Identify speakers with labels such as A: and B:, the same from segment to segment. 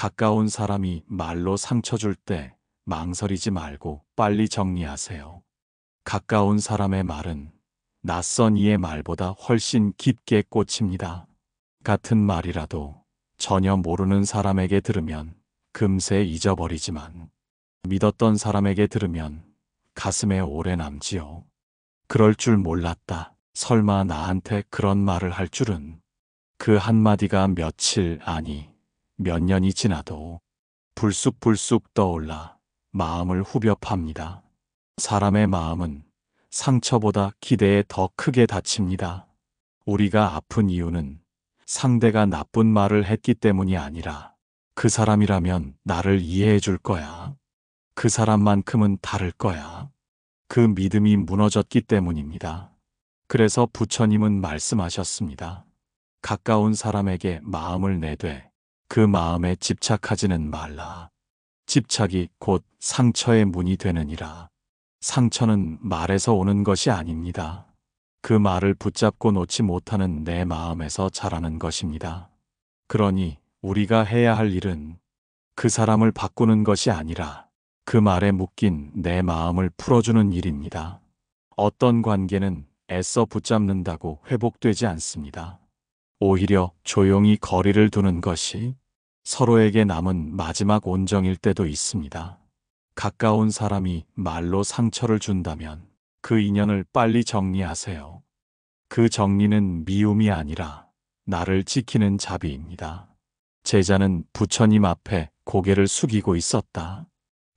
A: 가까운 사람이 말로 상처 줄 때 망설이지 말고 빨리 정리하세요. 가까운 사람의 말은 낯선 이의 말보다 훨씬 깊게 꽂힙니다. 같은 말이라도 전혀 모르는 사람에게 들으면 금세 잊어버리지만 믿었던 사람에게 들으면 가슴에 오래 남지요. 그럴 줄 몰랐다. 설마 나한테 그런 말을 할 줄은. 그 한마디가 며칠 아니 몇 년이 지나도 불쑥불쑥 떠올라 마음을 후벼 팝니다. 사람의 마음은 상처보다 기대에 더 크게 다칩니다. 우리가 아픈 이유는 상대가 나쁜 말을 했기 때문이 아니라 그 사람이라면 나를 이해해 줄 거야. 그 사람만큼은 다를 거야. 그 믿음이 무너졌기 때문입니다. 그래서 부처님은 말씀하셨습니다. 가까운 사람에게 마음을 내되 그 마음에 집착하지는 말라. 집착이 곧 상처의 문이 되느니라. 상처는 말에서 오는 것이 아닙니다. 그 말을 붙잡고 놓지 못하는 내 마음에서 자라는 것입니다. 그러니 우리가 해야 할 일은 그 사람을 바꾸는 것이 아니라 그 말에 묶인 내 마음을 풀어주는 일입니다. 어떤 관계는 애써 붙잡는다고 회복되지 않습니다. 오히려 조용히 거리를 두는 것이 서로에게 남은 마지막 온정일 때도 있습니다. 가까운 사람이 말로 상처를 준다면 그 인연을 빨리 정리하세요. 그 정리는 미움이 아니라 나를 지키는 자비입니다. 제자는 부처님 앞에 고개를 숙이고 있었다.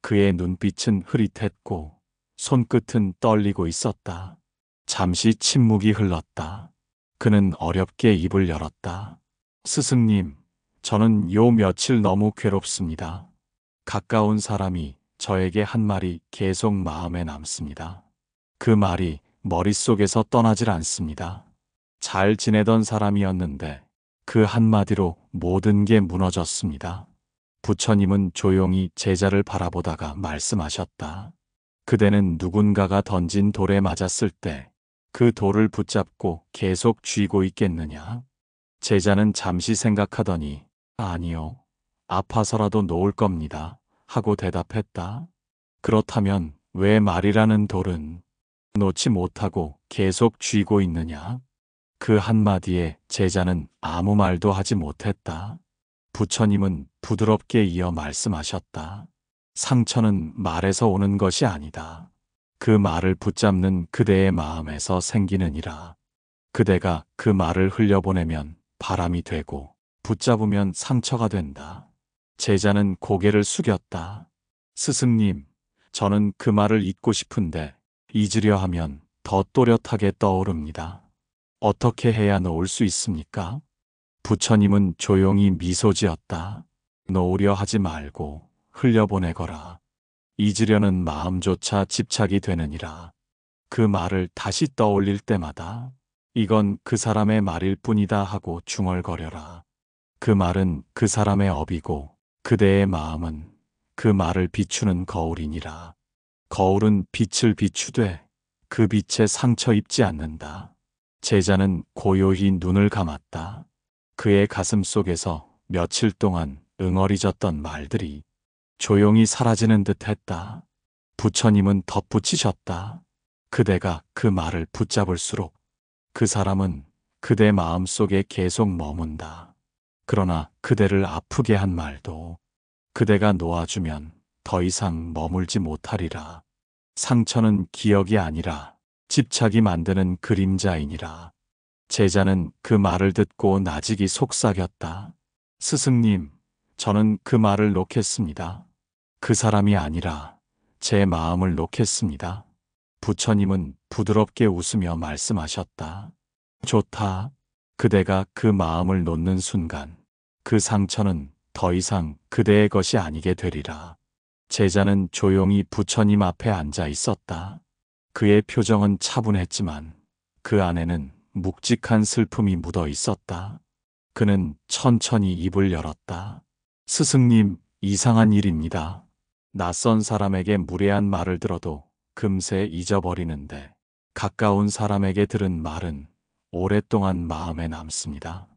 A: 그의 눈빛은 흐릿했고 손끝은 떨리고 있었다. 잠시 침묵이 흘렀다. 그는 어렵게 입을 열었다. 스승님, 저는 요 며칠 너무 괴롭습니다. 가까운 사람이 저에게 한 말이 계속 마음에 남습니다. 그 말이 머릿속에서 떠나질 않습니다. 잘 지내던 사람이었는데 그 한마디로 모든 게 무너졌습니다. 부처님은 조용히 제자를 바라보다가 말씀하셨다. 그대는 누군가가 던진 돌에 맞았을 때 그 돌을 붙잡고 계속 쥐고 있겠느냐? 제자는 잠시 생각하더니 아니요, 아파서라도 놓을 겁니다 하고 대답했다. 그렇다면 왜 말이라는 돌은 놓지 못하고 계속 쥐고 있느냐? 그 한마디에 제자는 아무 말도 하지 못했다. 부처님은 부드럽게 이어 말씀하셨다. 상처는 말에서 오는 것이 아니다. 그 말을 붙잡는 그대의 마음에서 생기느니라. 그대가 그 말을 흘려보내면 바람이 되고 붙잡으면 상처가 된다. 제자는 고개를 숙였다. 스승님, 저는 그 말을 잊고 싶은데 잊으려 하면 더 또렷하게 떠오릅니다. 어떻게 해야 놓을 수 있습니까? 부처님은 조용히 미소 지었다. 놓으려 하지 말고 흘려보내거라. 잊으려는 마음조차 집착이 되느니라. 그 말을 다시 떠올릴 때마다 이건 그 사람의 말일 뿐이다 하고 중얼거려라. 그 말은 그 사람의 업이고 그대의 마음은 그 말을 비추는 거울이니라. 거울은 빛을 비추되 그 빛에 상처 입지 않는다. 제자는 고요히 눈을 감았다. 그의 가슴 속에서 며칠 동안 응어리졌던 말들이 조용히 사라지는 듯 했다. 부처님은 덧붙이셨다. 그대가 그 말을 붙잡을수록 그 사람은 그대 마음 속에 계속 머문다. 그러나 그대를 아프게 한 말도 그대가 놓아주면 더 이상 머물지 못하리라. 상처는 기억이 아니라 집착이 만드는 그림자이니라. 제자는 그 말을 듣고 나직이 속삭였다. 스승님, 저는 그 말을 놓겠습니다. 그 사람이 아니라 제 마음을 놓겠습니다. 부처님은 부드럽게 웃으며 말씀하셨다. 좋다. 그대가 그 마음을 놓는 순간 그 상처는 더 이상 그대의 것이 아니게 되리라. 제자는 조용히 부처님 앞에 앉아 있었다. 그의 표정은 차분했지만 그 안에는 묵직한 슬픔이 묻어 있었다. 그는 천천히 입을 열었다. 스승님, 이상한 일입니다. 낯선 사람에게 무례한 말을 들어도 금세 잊어버리는데 가까운 사람에게 들은 말은 오랫동안 마음에 남습니다.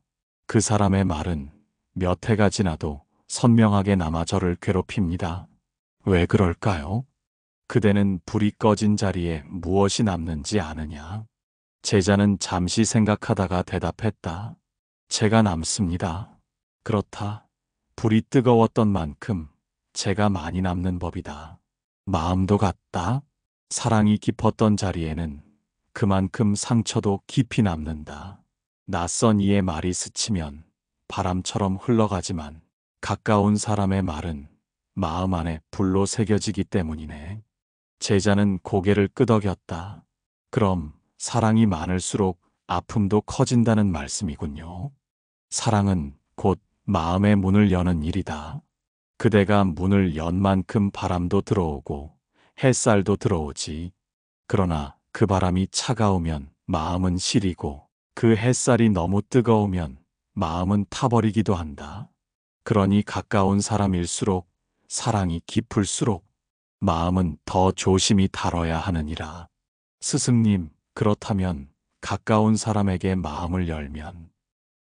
A: 그 사람의 말은 몇 해가 지나도 선명하게 남아 저를 괴롭힙니다. 왜 그럴까요? 그대는 불이 꺼진 자리에 무엇이 남는지 아느냐? 제자는 잠시 생각하다가 대답했다. 제가 남습니다. 그렇다. 불이 뜨거웠던 만큼 제가 많이 남는 법이다. 마음도 같다. 사랑이 깊었던 자리에는 그만큼 상처도 깊이 남는다. 낯선 이의 말이 스치면 바람처럼 흘러가지만 가까운 사람의 말은 마음 안에 불로 새겨지기 때문이네. 제자는 고개를 끄덕였다. 그럼 사랑이 많을수록 아픔도 커진다는 말씀이군요. 사랑은 곧 마음의 문을 여는 일이다. 그대가 문을 연 만큼 바람도 들어오고 햇살도 들어오지. 그러나 그 바람이 차가우면 마음은 시리고 그 햇살이 너무 뜨거우면 마음은 타버리기도 한다. 그러니 가까운 사람일수록 사랑이 깊을수록 마음은 더 조심히 다뤄야 하느니라. 스승님, 그렇다면 가까운 사람에게 마음을 열면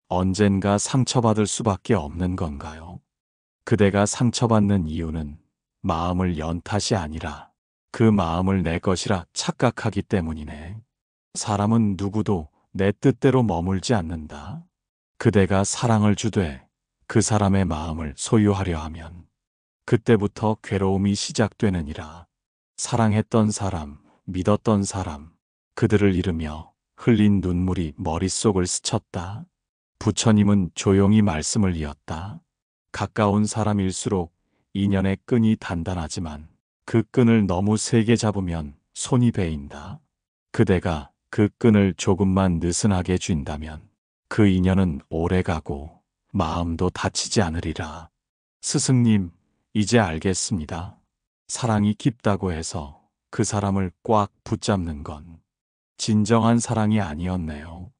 A: 언젠가 상처받을 수밖에 없는 건가요? 그대가 상처받는 이유는 마음을 연 탓이 아니라 그 마음을 내 것이라 착각하기 때문이네. 사람은 누구도 내 뜻대로 머물지 않는다. 그대가 사랑을 주되 그 사람의 마음을 소유하려 하면 그때부터 괴로움이 시작되느니라. 사랑했던 사람, 믿었던 사람, 그들을 잃으며 흘린 눈물이 머릿속을 스쳤다. 부처님은 조용히 말씀을 이었다. 가까운 사람일수록 인연의 끈이 단단하지만 그 끈을 너무 세게 잡으면 손이 베인다. 그대가 그 끈을 조금만 느슨하게 쥔다면 그 인연은 오래가고 마음도 다치지 않으리라. 스승님, 이제 알겠습니다. 사랑이 깊다고 해서 그 사람을 꽉 붙잡는 건 진정한 사랑이 아니었네요.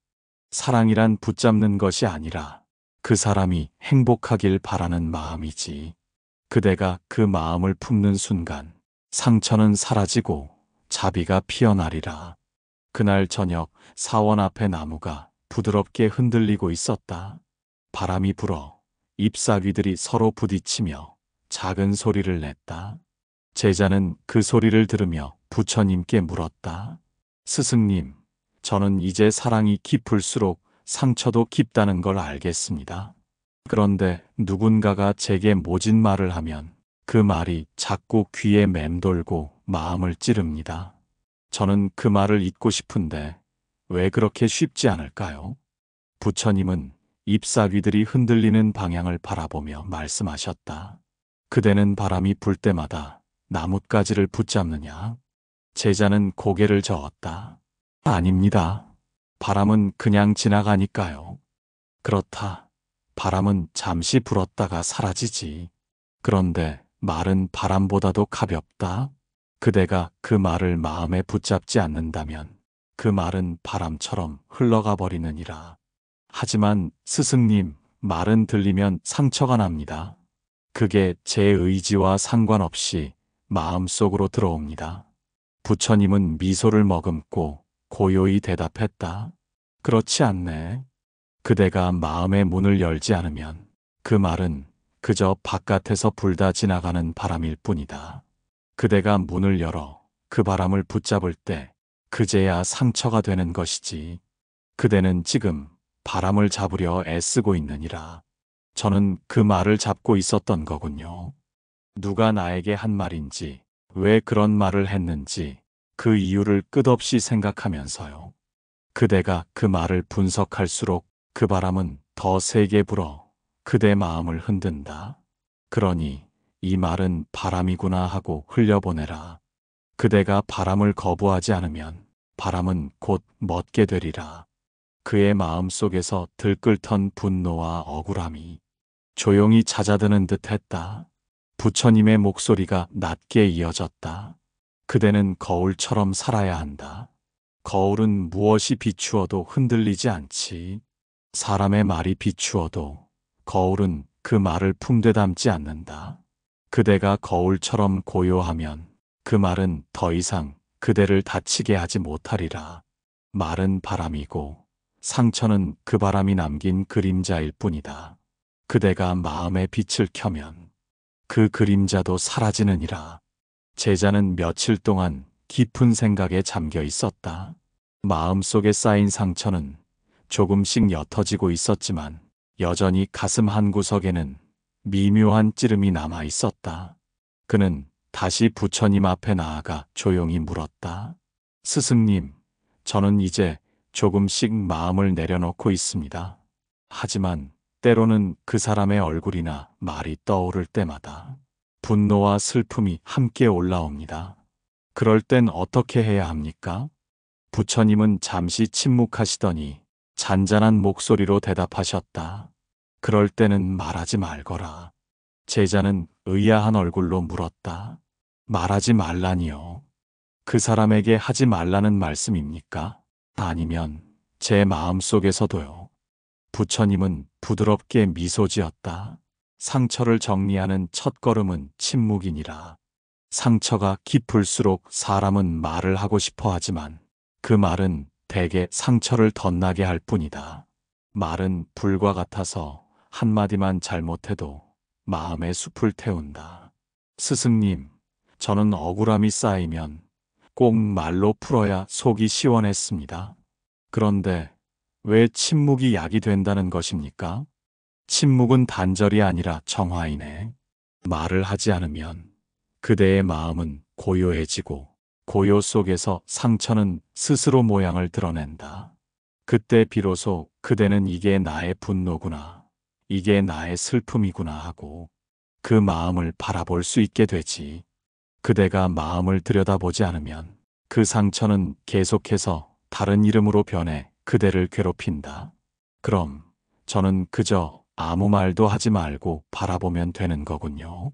A: 사랑이란 붙잡는 것이 아니라 그 사람이 행복하길 바라는 마음이지. 그대가 그 마음을 품는 순간 상처는 사라지고 자비가 피어나리라. 그날 저녁 사원 앞의 나무가 부드럽게 흔들리고 있었다. 바람이 불어 잎사귀들이 서로 부딪히며 작은 소리를 냈다. 제자는 그 소리를 들으며 부처님께 물었다. 스승님, 저는 이제 사랑이 깊을수록 상처도 깊다는 걸 알겠습니다. 그런데 누군가가 제게 모진 말을 하면 그 말이 자꾸 귀에 맴돌고 마음을 찌릅니다. 저는 그 말을 잊고 싶은데 왜 그렇게 쉽지 않을까요? 부처님은 잎사귀들이 흔들리는 방향을 바라보며 말씀하셨다. 그대는 바람이 불 때마다 나뭇가지를 붙잡느냐? 제자는 고개를 저었다. 아닙니다. 바람은 그냥 지나가니까요. 그렇다. 바람은 잠시 불었다가 사라지지. 그런데 말은 바람보다도 가볍다. 그대가 그 말을 마음에 붙잡지 않는다면 그 말은 바람처럼 흘러가 버리느니라. 하지만 스승님, 말은 들리면 상처가 납니다. 그게 제 의지와 상관없이 마음속으로 들어옵니다. 부처님은 미소를 머금고 고요히 대답했다. 그렇지 않네. 그대가 마음의 문을 열지 않으면 그 말은 그저 바깥에서 불다 지나가는 바람일 뿐이다. 그대가 문을 열어 그 바람을 붙잡을 때 그제야 상처가 되는 것이지. 그대는 지금 바람을 잡으려 애쓰고 있느니라. 저는 그 말을 잡고 있었던 거군요. 누가 나에게 한 말인지, 왜 그런 말을 했는지 그 이유를 끝없이 생각하면서요. 그대가 그 말을 분석할수록 그 바람은 더 세게 불어 그대 마음을 흔든다. 그러니 이 말은 바람이구나 하고 흘려보내라. 그대가 바람을 거부하지 않으면 바람은 곧 멎게 되리라. 그의 마음 속에서 들끓던 분노와 억울함이 조용히 잦아드는 듯 했다. 부처님의 목소리가 낮게 이어졌다. 그대는 거울처럼 살아야 한다. 거울은 무엇이 비추어도 흔들리지 않지. 사람의 말이 비추어도 거울은 그 말을 품되 담지 않는다. 그대가 거울처럼 고요하면 그 말은 더 이상 그대를 다치게 하지 못하리라. 말은 바람이고 상처는 그 바람이 남긴 그림자일 뿐이다. 그대가 마음의 빛을 켜면 그 그림자도 사라지느니라. 제자는 며칠 동안 깊은 생각에 잠겨 있었다. 마음속에 쌓인 상처는 조금씩 옅어지고 있었지만 여전히 가슴 한구석에는 미묘한 찌름이 남아 있었다. 그는 다시 부처님 앞에 나아가 조용히 물었다. 스승님, 저는 이제 조금씩 마음을 내려놓고 있습니다. 하지만 때로는 그 사람의 얼굴이나 말이 떠오를 때마다 분노와 슬픔이 함께 올라옵니다. 그럴 땐 어떻게 해야 합니까? 부처님은 잠시 침묵하시더니 잔잔한 목소리로 대답하셨다. 그럴 때는 말하지 말거라. 제자는 의아한 얼굴로 물었다. 말하지 말라니요. 그 사람에게 하지 말라는 말씀입니까? 아니면 제 마음속에서도요. 부처님은 부드럽게 미소 지었다. 상처를 정리하는 첫걸음은 침묵이니라. 상처가 깊을수록 사람은 말을 하고 싶어 하지만 그 말은 대개 상처를 덧나게 할 뿐이다. 말은 불과 같아서 한마디만 잘못해도 마음의 숲을 태운다. 스승님, 저는 억울함이 쌓이면 꼭 말로 풀어야 속이 시원했습니다. 그런데 왜 침묵이 약이 된다는 것입니까? 침묵은 단절이 아니라 정화이네. 말을 하지 않으면 그대의 마음은 고요해지고 고요 속에서 상처는 스스로 모양을 드러낸다. 그때 비로소 그대는 이게 나의 분노구나, 이게 나의 슬픔이구나 하고 그 마음을 바라볼 수 있게 되지. 그대가 마음을 들여다보지 않으면 그 상처는 계속해서 다른 이름으로 변해 그대를 괴롭힌다. 그럼 저는 그저 아무 말도 하지 말고 바라보면 되는 거군요.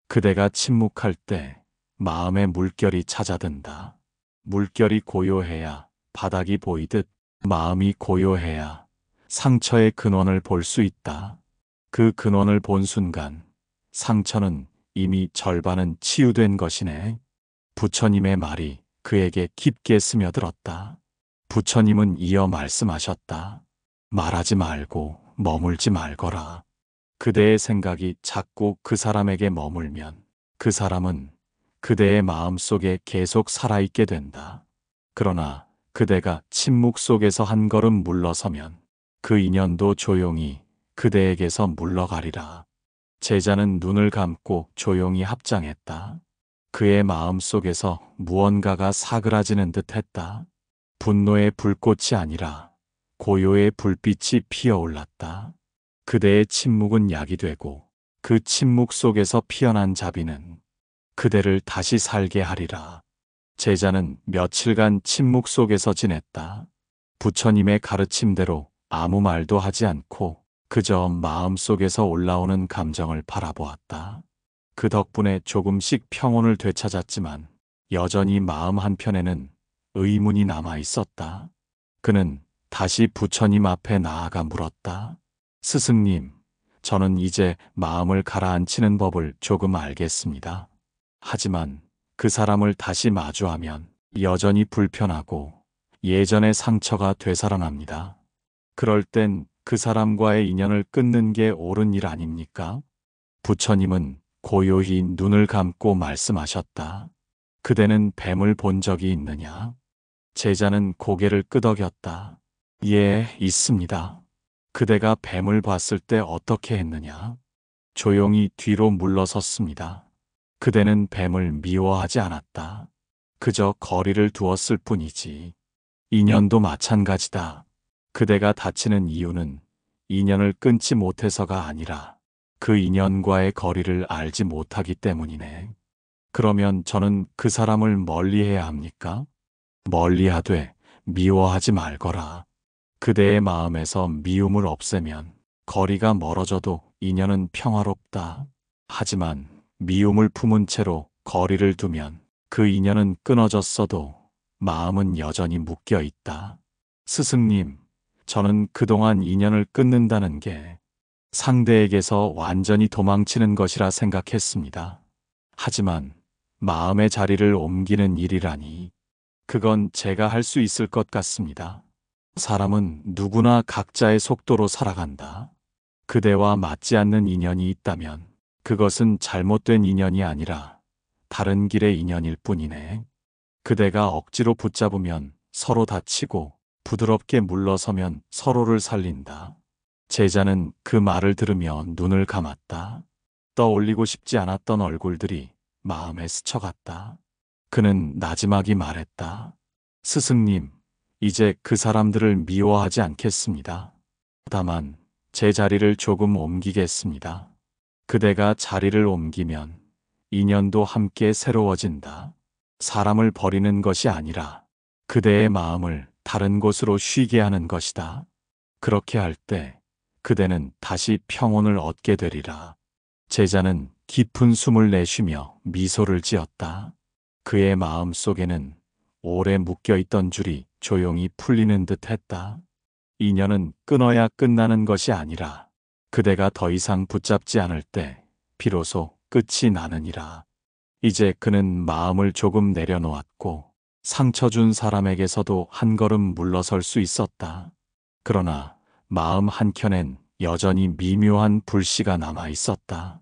A: 그대가 침묵할 때 마음의 물결이 찾아든다. 물결이 고요해야 바닥이 보이듯 마음이 고요해야 상처의 근원을 볼 수 있다. 그 근원을 본 순간 상처는 이미 절반은 치유된 것이네. 부처님의 말이 그에게 깊게 스며들었다. 부처님은 이어 말씀하셨다. 말하지 말고 머물지 말거라. 그대의 생각이 자꾸 그 사람에게 머물면 그 사람은 그대의 마음 속에 계속 살아있게 된다. 그러나 그대가 침묵 속에서 한 걸음 물러서면 그 인연도 조용히 그대에게서 물러가리라. 제자는 눈을 감고 조용히 합장했다. 그의 마음 속에서 무언가가 사그라지는 듯 했다. 분노의 불꽃이 아니라 고요의 불빛이 피어올랐다. 그대의 침묵은 약이 되고 그 침묵 속에서 피어난 자비는 그대를 다시 살게 하리라. 제자는 며칠간 침묵 속에서 지냈다. 부처님의 가르침대로 아무 말도 하지 않고 그저 마음 속에서 올라오는 감정을 바라보았다. 그 덕분에 조금씩 평온을 되찾았지만 여전히 마음 한편에는 의문이 남아 있었다. 그는 다시 부처님 앞에 나아가 물었다. 스승님, 저는 이제 마음을 가라앉히는 법을 조금 알겠습니다. 하지만 그 사람을 다시 마주하면 여전히 불편하고 예전의 상처가 되살아납니다. 그럴 땐 그 사람과의 인연을 끊는 게 옳은 일 아닙니까? 부처님은 고요히 눈을 감고 말씀하셨다. 그대는 뱀을 본 적이 있느냐? 제자는 고개를 끄덕였다. 예, 있습니다. 그대가 뱀을 봤을 때 어떻게 했느냐? 조용히 뒤로 물러섰습니다. 그대는 뱀을 미워하지 않았다. 그저 거리를 두었을 뿐이지. 인연도 마찬가지다. 그대가 다치는 이유는 인연을 끊지 못해서가 아니라 그 인연과의 거리를 알지 못하기 때문이네. 그러면 저는 그 사람을 멀리해야 합니까? 멀리하되 미워하지 말거라. 그대의 마음에서 미움을 없애면 거리가 멀어져도 인연은 평화롭다. 하지만 미움을 품은 채로 거리를 두면 그 인연은 끊어졌어도 마음은 여전히 묶여 있다. 스승님, 저는 그동안 인연을 끊는다는 게 상대에게서 완전히 도망치는 것이라 생각했습니다. 하지만 마음의 자리를 옮기는 일이라니 그건 제가 할 수 있을 것 같습니다. 사람은 누구나 각자의 속도로 살아간다. 그대와 맞지 않는 인연이 있다면 그것은 잘못된 인연이 아니라 다른 길의 인연일 뿐이네. 그대가 억지로 붙잡으면 서로 다치고 부드럽게 물러서면 서로를 살린다. 제자는 그 말을 들으며 눈을 감았다. 떠올리고 싶지 않았던 얼굴들이 마음에 스쳐갔다. 그는 나지막이 말했다. 스승님, 이제 그 사람들을 미워하지 않겠습니다. 다만 제 자리를 조금 옮기겠습니다. 그대가 자리를 옮기면 인연도 함께 새로워진다. 사람을 버리는 것이 아니라 그대의 마음을 다른 곳으로 쉬게 하는 것이다. 그렇게 할 때 그대는 다시 평온을 얻게 되리라. 제자는 깊은 숨을 내쉬며 미소를 지었다. 그의 마음 속에는 오래 묶여있던 줄이 조용히 풀리는 듯 했다. 인연은 끊어야 끝나는 것이 아니라 그대가 더 이상 붙잡지 않을 때 비로소 끝이 나느니라. 이제 그는 마음을 조금 내려놓았고 상처 준 사람에게서도 한 걸음 물러설 수 있었다. 그러나 마음 한켠엔 여전히 미묘한 불씨가 남아 있었다.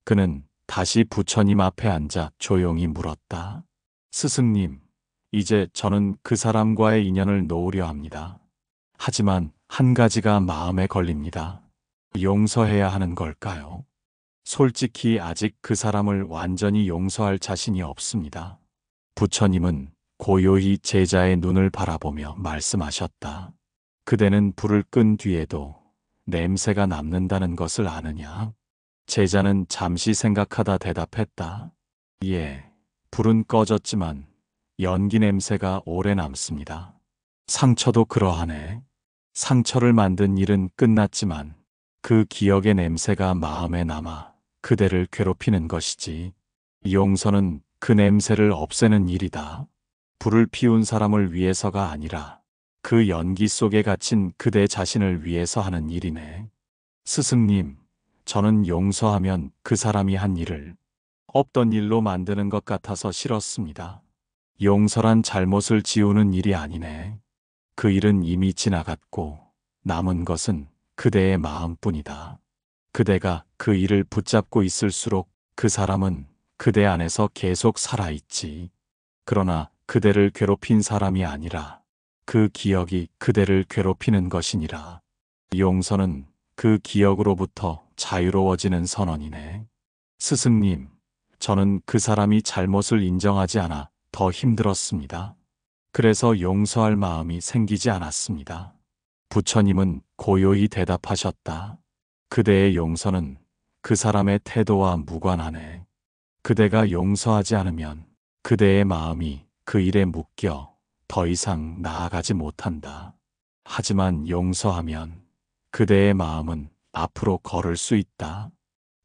A: 그는 다시 부처님 앞에 앉아 조용히 물었다. 스승님, 이제 저는 그 사람과의 인연을 놓으려 합니다. 하지만 한 가지가 마음에 걸립니다. 용서해야 하는 걸까요? 솔직히 아직 그 사람을 완전히 용서할 자신이 없습니다. 부처님은 고요히 제자의 눈을 바라보며 말씀하셨다. 그대는 불을 끈 뒤에도 냄새가 남는다는 것을 아느냐? 제자는 잠시 생각하다 대답했다. 예, 불은 꺼졌지만 연기 냄새가 오래 남습니다. 상처도 그러하네. 상처를 만든 일은 끝났지만 그 기억의 냄새가 마음에 남아 그대를 괴롭히는 것이지. 용서는 그 냄새를 없애는 일이다. 불을 피운 사람을 위해서가 아니라 그 연기 속에 갇힌 그대 자신을 위해서 하는 일이네. 스승님, 저는 용서하면 그 사람이 한 일을 없던 일로 만드는 것 같아서 싫었습니다. 용서란 잘못을 지우는 일이 아니네. 그 일은 이미 지나갔고 남은 것은 그대의 마음뿐이다. 그대가 그 일을 붙잡고 있을수록 그 사람은 그대 안에서 계속 살아있지. 그러나 그대를 괴롭힌 사람이 아니라 그 기억이 그대를 괴롭히는 것이니라. 용서는 그 기억으로부터 자유로워지는 선언이네. 스승님, 저는 그 사람이 잘못을 인정하지 않아 더 힘들었습니다. 그래서 용서할 마음이 생기지 않았습니다. 부처님은 고요히 대답하셨다. 그대의 용서는 그 사람의 태도와 무관하네. 그대가 용서하지 않으면 그대의 마음이 그 일에 묶여 더 이상 나아가지 못한다. 하지만 용서하면 그대의 마음은 앞으로 걸을 수 있다.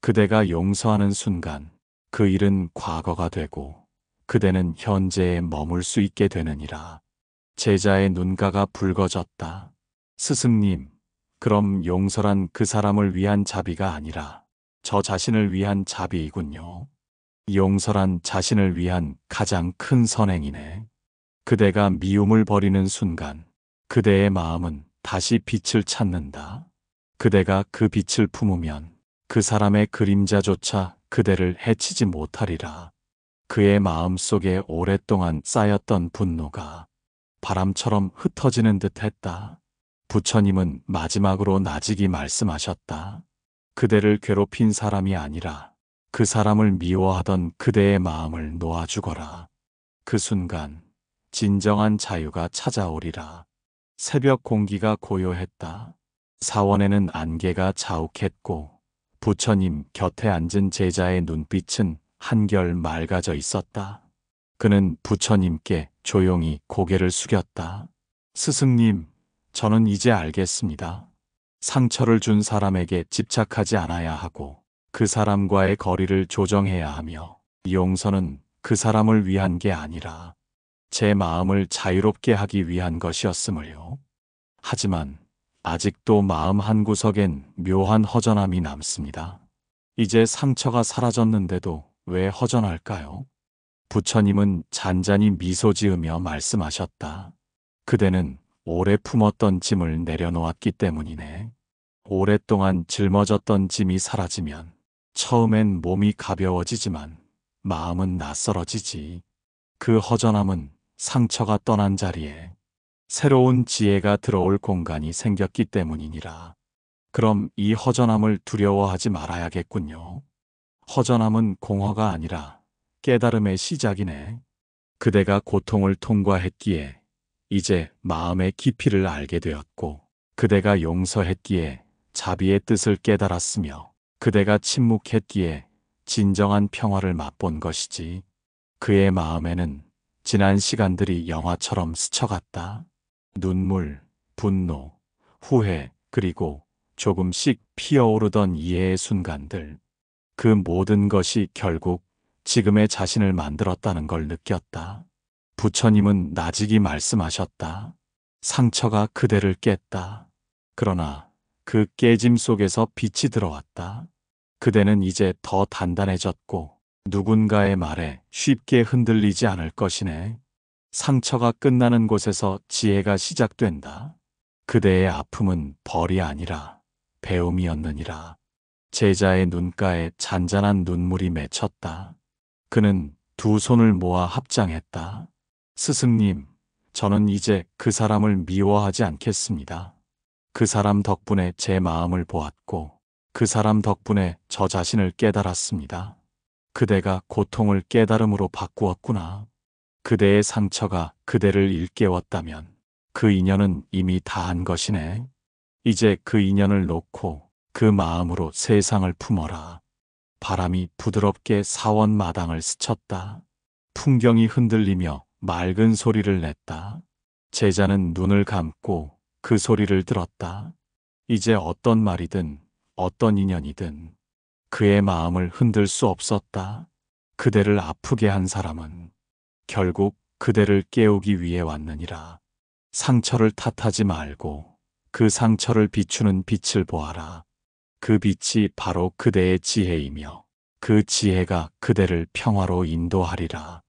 A: 그대가 용서하는 순간 그 일은 과거가 되고 그대는 현재에 머물 수 있게 되느니라. 제자의 눈가가 붉어졌다. 스승님, 그럼 용서란 그 사람을 위한 자비가 아니라 저 자신을 위한 자비이군요. 용서란 자신을 위한 가장 큰 선행이네. 그대가 미움을 버리는 순간 그대의 마음은 다시 빛을 찾는다. 그대가 그 빛을 품으면 그 사람의 그림자조차 그대를 해치지 못하리라. 그의 마음 속에 오랫동안 쌓였던 분노가 바람처럼 흩어지는 듯 했다. 부처님은 마지막으로 나직이 말씀하셨다. 그대를 괴롭힌 사람이 아니라 그 사람을 미워하던 그대의 마음을 놓아주거라. 그 순간 진정한 자유가 찾아오리라. 새벽 공기가 고요했다. 사원에는 안개가 자욱했고 부처님 곁에 앉은 제자의 눈빛은 한결 맑아져 있었다. 그는 부처님께 조용히 고개를 숙였다. 스승님, 저는 이제 알겠습니다. 상처를 준 사람에게 집착하지 않아야 하고 그 사람과의 거리를 조정해야 하며 용서는 그 사람을 위한 게 아니라 제 마음을 자유롭게 하기 위한 것이었음을요. 하지만 아직도 마음 한구석엔 묘한 허전함이 남습니다. 이제 상처가 사라졌는데도 왜 허전할까요? 부처님은 잔잔히 미소 지으며 말씀하셨다. 그대는 오래 품었던 짐을 내려놓았기 때문이네. 오랫동안 짊어졌던 짐이 사라지면 처음엔 몸이 가벼워지지만 마음은 낯설어지지. 그 허전함은 상처가 떠난 자리에 새로운 지혜가 들어올 공간이 생겼기 때문이니라. 그럼 이 허전함을 두려워하지 말아야겠군요. 허전함은 공허가 아니라 깨달음의 시작이네. 그대가 고통을 통과했기에 이제 마음의 깊이를 알게 되었고, 그대가 용서했기에 자비의 뜻을 깨달았으며, 그대가 침묵했기에 진정한 평화를 맛본 것이지. 그의 마음에는 지난 시간들이 영화처럼 스쳐갔다. 눈물, 분노, 후회, 그리고 조금씩 피어오르던 이해의 순간들. 그 모든 것이 결국 지금의 자신을 만들었다는 걸 느꼈다. 부처님은 나직이 말씀하셨다. 상처가 그대를 깼다. 그러나 그 깨짐 속에서 빛이 들어왔다. 그대는 이제 더 단단해졌고 누군가의 말에 쉽게 흔들리지 않을 것이네. 상처가 끝나는 곳에서 지혜가 시작된다. 그대의 아픔은 벌이 아니라 배움이었느니라. 제자의 눈가에 잔잔한 눈물이 맺혔다. 그는 두 손을 모아 합장했다. 스승님, 저는 이제 그 사람을 미워하지 않겠습니다. 그 사람 덕분에 제 마음을 보았고, 그 사람 덕분에 저 자신을 깨달았습니다. 그대가 고통을 깨달음으로 바꾸었구나. 그대의 상처가 그대를 일깨웠다면 그 인연은 이미 다한 것이네. 이제 그 인연을 놓고 그 마음으로 세상을 품어라. 바람이 부드럽게 사원 마당을 스쳤다. 풍경이 흔들리며 맑은 소리를 냈다. 제자는 눈을 감고 그 소리를 들었다. 이제 어떤 말이든 어떤 인연이든 그의 마음을 흔들 수 없었다. 그대를 아프게 한 사람은 결국 그대를 깨우기 위해 왔느니라. 상처를 탓하지 말고 그 상처를 비추는 빛을 보아라. 그 빛이 바로 그대의 지혜이며 그 지혜가 그대를 평화로 인도하리라.